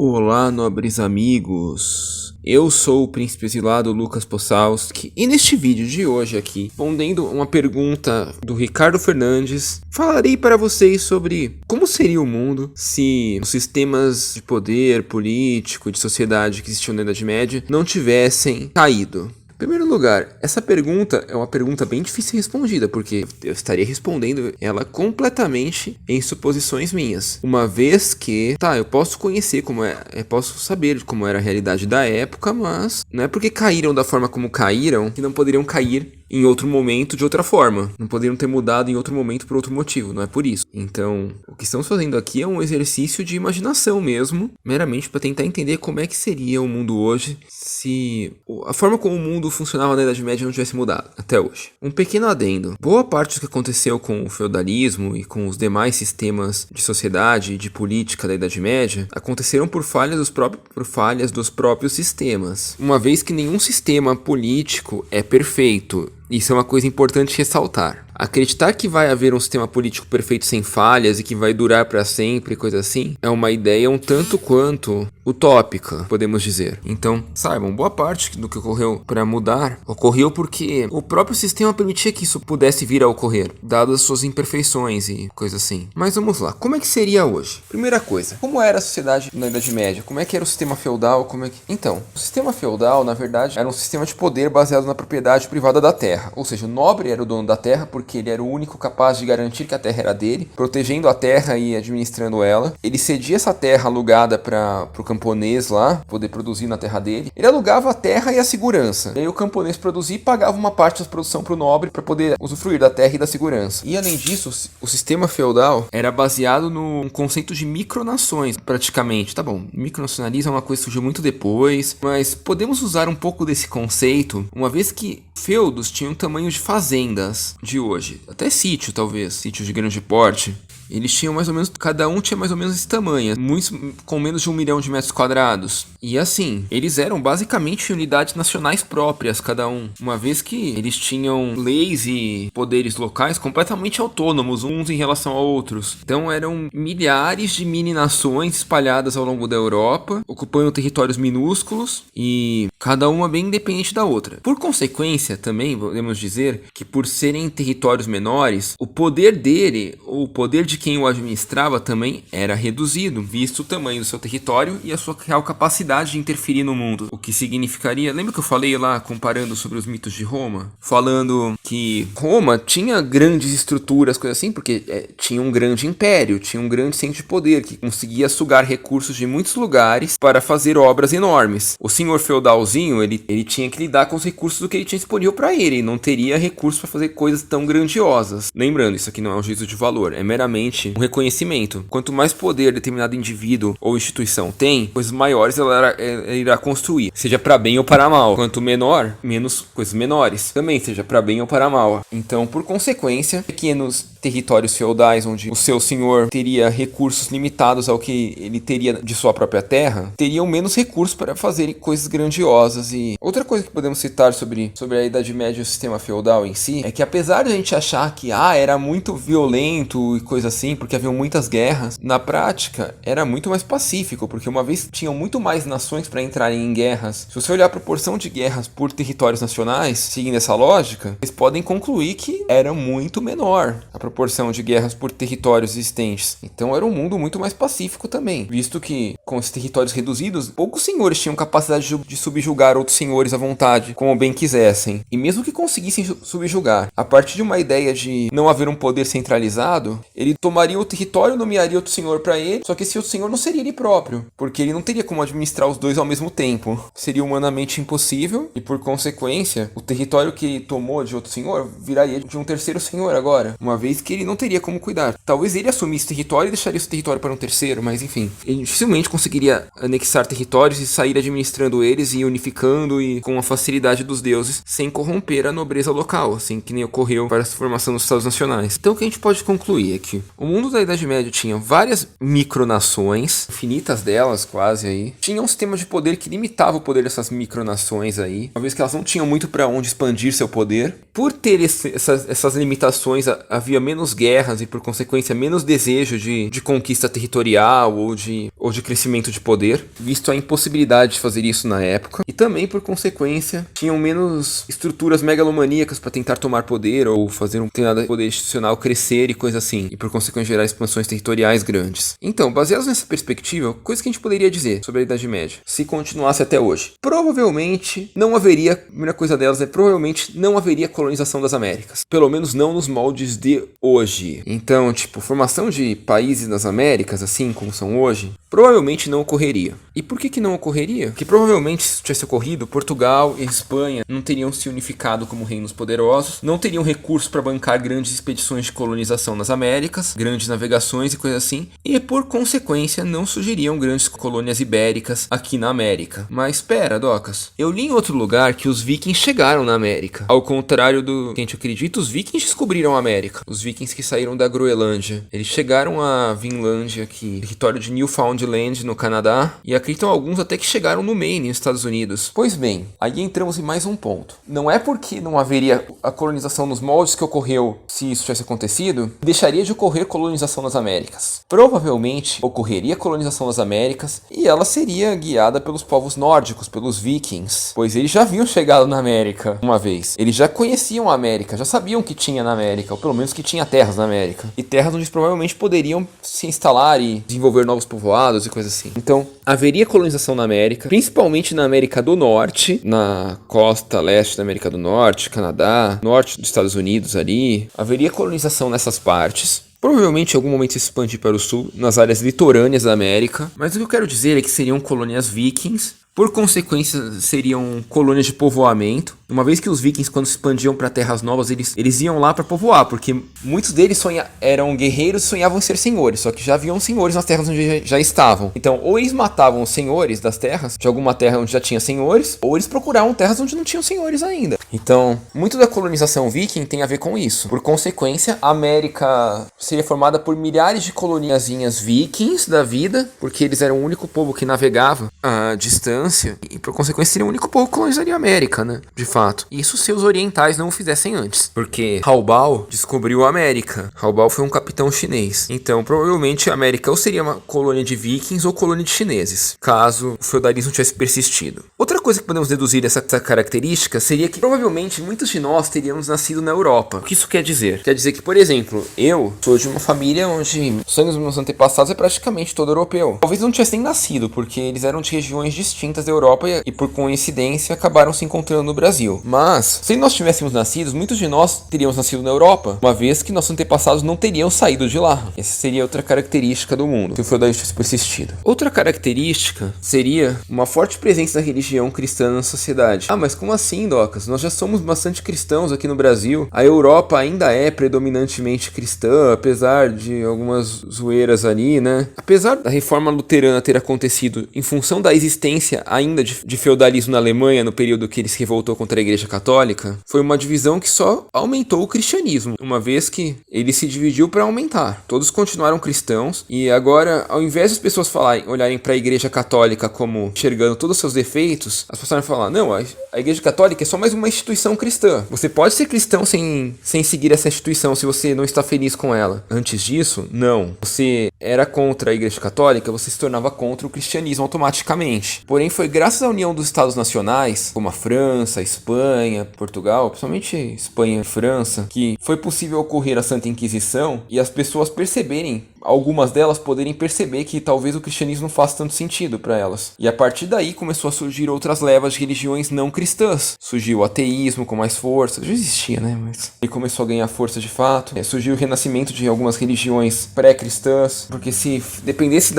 Olá, nobres amigos. Eu sou o príncipe exilado Lucas Possalski e neste vídeo de hoje aqui, respondendo uma pergunta do Ricardo Fernandes, falarei para vocês sobre como seria o mundo se os sistemas de poder político e de sociedade que existiam na Idade Média não tivessem caído. Em primeiro lugar, essa pergunta é uma pergunta bem difícil de respondida, porque eu estaria respondendo ela completamente em suposições minhas. Uma vez que, eu posso conhecer como eu posso saber como era a realidade da época, mas não é porque caíram da forma como caíram que não poderiam cair em outro momento de outra forma. Não poderiam ter mudado em outro momento por outro motivo, não é por isso. Então, o que estamos fazendo aqui é um exercício de imaginação mesmo, meramente para tentar entender como é que seria o mundo hoje se a forma como o mundo funcionava na Idade Média não tivesse mudado até hoje. Um pequeno adendo. Boa parte do que aconteceu com o feudalismo e com os demais sistemas de sociedade e de política da Idade Média aconteceram por falhas dos próprios sistemas. Uma vez que nenhum sistema político é perfeito. Isso é uma coisa importante ressaltar. Acreditar que vai haver um sistema político perfeito sem falhas e que vai durar para sempre, coisa assim, é uma ideia um tanto quanto utópica, podemos dizer. Então, saibam, boa parte do que ocorreu para mudar, ocorreu porque o próprio sistema permitia que isso pudesse vir a ocorrer, dadas as suas imperfeições e coisa assim. Mas vamos lá, como é que seria hoje? Primeira coisa, como era a sociedade na Idade Média? Como é que era o sistema feudal? Então, o sistema feudal, na verdade, era um sistema de poder baseado na propriedade privada da terra. Ou seja, o nobre era o dono da terra porque ele era o único capaz de garantir que a terra era dele, protegendo a terra e administrando ela. Ele cedia essa terra alugada para o camponês lá, poder produzir na terra dele. Ele alugava a terra e a segurança. E aí o camponês produzia e pagava uma parte da produção para o nobre para poder usufruir da terra e da segurança. E além disso, o sistema feudal era baseado no conceito de micronações, praticamente. Tá bom, micronacionalismo é uma coisa que surgiu muito depois, mas podemos usar um pouco desse conceito, uma vez que feudos tinham tamanho de fazendas de hoje, até sítio talvez, sítios de grande porte. Eles tinham mais ou menos, cada um tinha mais ou menos esse tamanho, muitos com menos de 1 milhão de metros quadrados. E assim, eles eram basicamente unidades nacionais próprias, cada um. Uma vez que eles tinham leis e poderes locais completamente autônomos, uns em relação a outros. Então eram milhares de mini-nações espalhadas ao longo da Europa, ocupando territórios minúsculos e cada uma bem independente da outra. Por consequência, também podemos dizer que por serem territórios menores, o poder dele, ou o poder de quem o administrava também era reduzido, visto o tamanho do seu território e a sua real capacidade de interferir no mundo. O que significaria... Lembra que eu falei lá, comparando sobre os mitos de Roma? Falando que Roma tinha grandes estruturas, coisas assim, porque tinha um grande império, tinha um grande centro de poder, que conseguia sugar recursos de muitos lugares para fazer obras enormes. O senhor feudalzinho, ele tinha que lidar com os recursos do que ele tinha disponível para ele, e não teria recursos para fazer coisas tão grandiosas. Lembrando, isso aqui não é um juízo de valor, é meramente um reconhecimento. Quanto mais poder determinado indivíduo ou instituição tem, coisas maiores ela irá construir, seja para bem ou para mal. Quanto menor, menos coisas menores, também seja para bem ou para mal. Então, por consequência, pequenos territórios feudais onde o seu senhor teria recursos limitados ao que ele teria de sua própria terra, teriam menos recursos para fazer coisas grandiosas. E outra coisa que podemos citar sobre a Idade Média e o sistema feudal em si, é que apesar de a gente achar que era muito violento e coisa assim, porque haviam muitas guerras, na prática era muito mais pacífico, porque uma vez tinham muito mais nações para entrarem em guerras. Se você olhar a proporção de guerras por territórios nacionais, seguindo essa lógica, vocês podem concluir que era muito menor a proporção de guerras por territórios existentes. Então era um mundo muito mais pacífico também, visto que com esses territórios reduzidos, poucos senhores tinham capacidade de subjugar outros senhores à vontade, como bem quisessem. E mesmo que conseguissem subjugar, a partir de uma ideia de não haver um poder centralizado, ele tomaria o território, nomearia outro senhor para ele, só que esse outro senhor não seria ele próprio, porque ele não teria como administrar os dois ao mesmo tempo. Seria humanamente impossível e, por consequência, o território que ele tomou de outro senhor viraria de um terceiro senhor agora, uma vez que ele não teria como cuidar. Talvez ele assumisse território e deixaria esse território para um terceiro, mas enfim, ele dificilmente conseguiria anexar territórios e sair administrando eles e unificando e com a facilidade dos deuses, sem corromper a nobreza local, assim que nem ocorreu para a formação dos Estados Nacionais. Então o que a gente pode concluir é que O mundo da Idade Média tinha várias micronações, infinitas delas quase aí. Tinha um sistema de poder que limitava o poder dessas micronações aí, uma vez que elas não tinham muito para onde expandir seu poder. Por ter essas limitações, havia menos guerras e, por consequência, menos desejo de conquista territorial ou de crescimento de poder, visto a impossibilidade de fazer isso na época. E também, por consequência, tinham menos estruturas megalomaníacas para tentar tomar poder ou fazer um determinado poder institucional crescer e coisa assim, e por consequência gerar expansões territoriais grandes. Então, baseados nessa perspectiva, coisa que a gente poderia dizer sobre a Idade Média, se continuasse até hoje. Provavelmente não haveria, a primeira coisa delas é provavelmente não haveria colonização das Américas. Pelo menos não nos moldes de hoje. Então, tipo, formação de países nas Américas, assim como são hoje, provavelmente não ocorreria. E por que não ocorreria? Porque provavelmente, se tivesse ocorrido, Portugal e Espanha não teriam se unificado como reinos poderosos, não teriam recursos para bancar grandes expedições de colonização nas Américas, grandes navegações e coisas assim, e por consequência não surgiriam grandes colônias ibéricas aqui na América. Mas espera, Docas, eu li em outro lugar que os vikings chegaram na América. Ao contrário do que a gente acredita, os vikings descobriram a América. Os vikings que saíram da Groenlândia. Eles chegaram a Vinlândia, aqui, território de Newfoundland, no Canadá, e acreditam alguns até que chegaram no Maine, nos Estados Unidos. Pois bem, aí entramos em mais um ponto. Não é porque não haveria a colonização nos moldes que ocorreu se isso tivesse acontecido, deixaria de ocorrer colonização nas Américas. Provavelmente ocorreria colonização nas Américas e ela seria guiada pelos povos nórdicos, pelos vikings, pois eles já haviam chegado na América uma vez. Eles já conheciam a América, já sabiam o que tinha na América, ou pelo menos que tinha terras na América. E terras onde eles provavelmente poderiam se instalar e desenvolver novos povoados e coisas assim. Então, haveria colonização na América, principalmente na América do Norte, na costa leste da América do Norte, Canadá, norte dos Estados Unidos ali. Haveria colonização nessas partes. Provavelmente em algum momento se expandir para o sul, nas áreas litorâneas da América. Mas o que eu quero dizer é que seriam colônias vikings. Por consequência, seriam colônias de povoamento. Uma vez que os vikings, quando se expandiam para terras novas, eles iam lá para povoar, porque muitos deles eram guerreiros e sonhavam em ser senhores, só que já haviam senhores nas terras onde já estavam. Então, ou eles matavam os senhores das terras, de alguma terra onde já tinha senhores, ou eles procuravam terras onde não tinham senhores ainda. Então, muito da colonização viking tem a ver com isso. Por consequência, a América seria formada por milhares de coloniazinhas vikings da vida, porque eles eram o único povo que navegava a distância, e por consequência seria o único povo que colonizaria a América, né? De fato. Isso se os orientais não o fizessem antes. Porque Raubal descobriu a América. Raubal foi um capitão chinês. Então, provavelmente a América ou seria uma colônia de vikings ou colônia de chineses, caso o feudalismo tivesse persistido. Outra coisa que podemos deduzir dessa característica seria que provavelmente muitos de nós teríamos nascido na Europa. O que isso quer dizer? Quer dizer que, por exemplo, eu sou de uma família onde o sangue dos meus antepassados é praticamente todo europeu. Talvez não tivesse nem nascido, porque eles eram de regiões distintas da Europa e por coincidência acabaram se encontrando no Brasil. Mas, se nós tivéssemos nascido, muitos de nós teríamos nascido na Europa, uma vez que nossos antepassados não teriam saído de lá. Essa seria outra característica do mundo, se o feudalismo tivesse persistido. Outra característica seria uma forte presença da religião cristã na sociedade. Ah, mas como assim, Docas? Nós já somos bastante cristãos aqui no Brasil. A Europa ainda é predominantemente cristã, apesar de algumas zoeiras ali, né? Apesar da reforma luterana ter acontecido em função da existência ainda de feudalismo na Alemanha no período que ele se revoltou contra a Igreja Católica, foi uma divisão que só aumentou o cristianismo, uma vez que ele se dividiu para aumentar. Todos continuaram cristãos e agora, ao invés das pessoas olharem para a Igreja Católica como enxergando todos os seus defeitos, as pessoas vão falar, não, a Igreja Católica é só mais uma instituição cristã. Você pode ser cristão sem seguir essa instituição se você não está feliz com ela. Antes disso, não. Você era contra a Igreja Católica, você se tornava contra o cristianismo automaticamente. Porém, foi graças à união dos Estados nacionais, como a França, a Espanha, Portugal, principalmente Espanha e França, que foi possível ocorrer a Santa Inquisição e as pessoas perceberem, algumas delas poderem perceber que talvez o cristianismo não faça tanto sentido para elas. E a partir daí começou a surgir outras levas de religiões não cristãs. Surgiu o ateísmo com mais força, já existia, né? Mas ele começou a ganhar força de fato. Surgiu o renascimento de algumas religiões pré-cristãs, porque se dependesse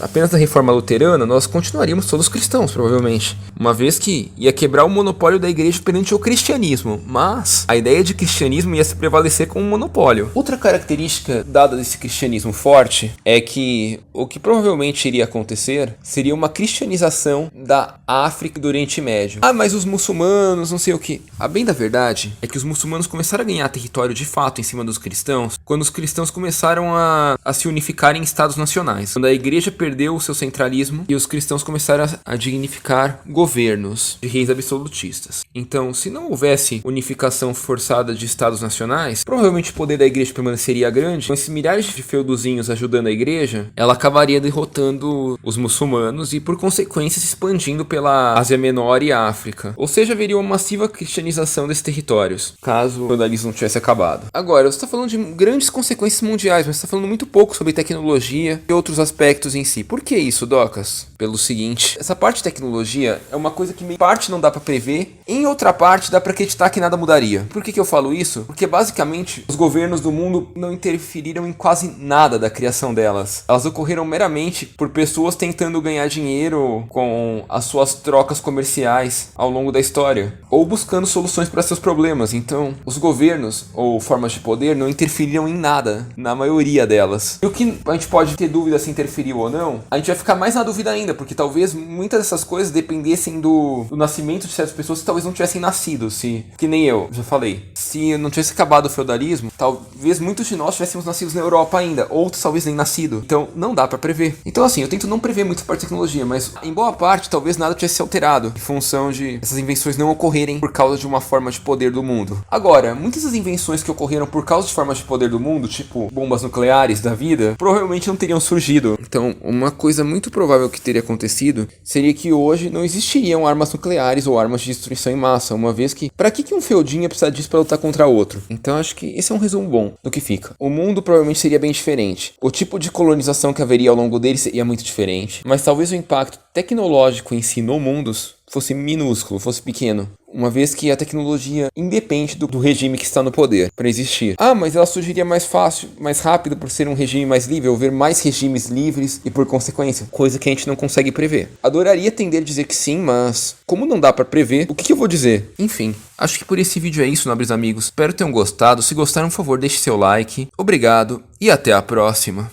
apenas da reforma luterana, nós continuaríamos todos cristãos, provavelmente. Uma vez que ia quebrar o monopólio da igreja perante o cristianismo, mas a ideia de cristianismo ia se prevalecer como um monopólio. Outra característica dada desse cristianismo pensamento forte é que o que provavelmente iria acontecer seria uma cristianização da África e do Oriente Médio. Ah, mas os muçulmanos, não sei o que. A bem da verdade é que os muçulmanos começaram a ganhar território de fato em cima dos cristãos quando os cristãos começaram a se unificar em estados nacionais. Quando a igreja perdeu o seu centralismo e os cristãos começaram a dignificar governos de reis absolutistas. Então, se não houvesse unificação forçada de estados nacionais, provavelmente o poder da igreja permaneceria grande. Com esses milhares de feudozinhos ajudando a igreja, ela acabaria derrotando os muçulmanos e, por consequência, se expandindo pela Ásia Menor e África. Ou seja, haveria uma massiva cristianização desses territórios, caso o feudalismo não tivesse acabado. Agora, você está falando de grandes consequências mundiais, mas você está falando muito pouco sobre tecnologia e outros aspectos em si. Por que isso, Docas? Pelo seguinte, essa parte de tecnologia é uma coisa que em parte não dá para prever, em outra parte dá para acreditar que nada mudaria. Por que eu falo isso? Porque basicamente os governos do mundo não interferiram em quase nada da criação delas. Elas ocorreram meramente por pessoas tentando ganhar dinheiro com as suas trocas comerciais ao longo da história, ou buscando soluções para seus problemas. Então, os governos ou formas de poder não interferiram em nada, na maioria delas. E o que a gente pode ter dúvida se interferiu ou não, a gente vai ficar mais na dúvida ainda, porque talvez muitas dessas coisas dependessem do nascimento de certas pessoas que talvez não tivessem nascido, que nem eu já falei. Se não tivesse acabado o feudalismo, talvez muitos de nós tivéssemos nascidos na Europa ainda, outros talvez nem nascido. Então não dá pra prever. Então assim, eu tento não prever muito parte de tecnologia, mas em boa parte talvez nada tivesse se alterado em função de essas invenções não ocorrerem por causa de uma forma de poder do mundo. Agora, muitas das invenções que ocorreram por causa de formas de poder do mundo, tipo bombas nucleares da vida, provavelmente não teriam surgido. Então, uma coisa muito provável que teria acontecido seria que hoje não existiriam armas nucleares ou armas de destruição em massa, uma vez que, pra que um feudinho ia precisar disso pra lutar contra outro? Então acho que esse é um resumo bom do que fica. O mundo provavelmente seria bem diferente. O tipo de colonização que haveria ao longo dele seria muito diferente, mas talvez o impacto tecnológico em si no mundo fosse minúsculo, fosse pequeno, uma vez que a tecnologia independe do regime que está no poder para existir. Ah, mas ela surgiria mais fácil, mais rápido por ser um regime mais livre, ou ver mais regimes livres e por consequência, coisa que a gente não consegue prever. Adoraria tender a dizer que sim, mas como não dá para prever, o que eu vou dizer? Enfim, acho que por esse vídeo é isso, nobres amigos. Espero que tenham gostado. Se gostaram, por favor, deixe seu like. Obrigado e até a próxima.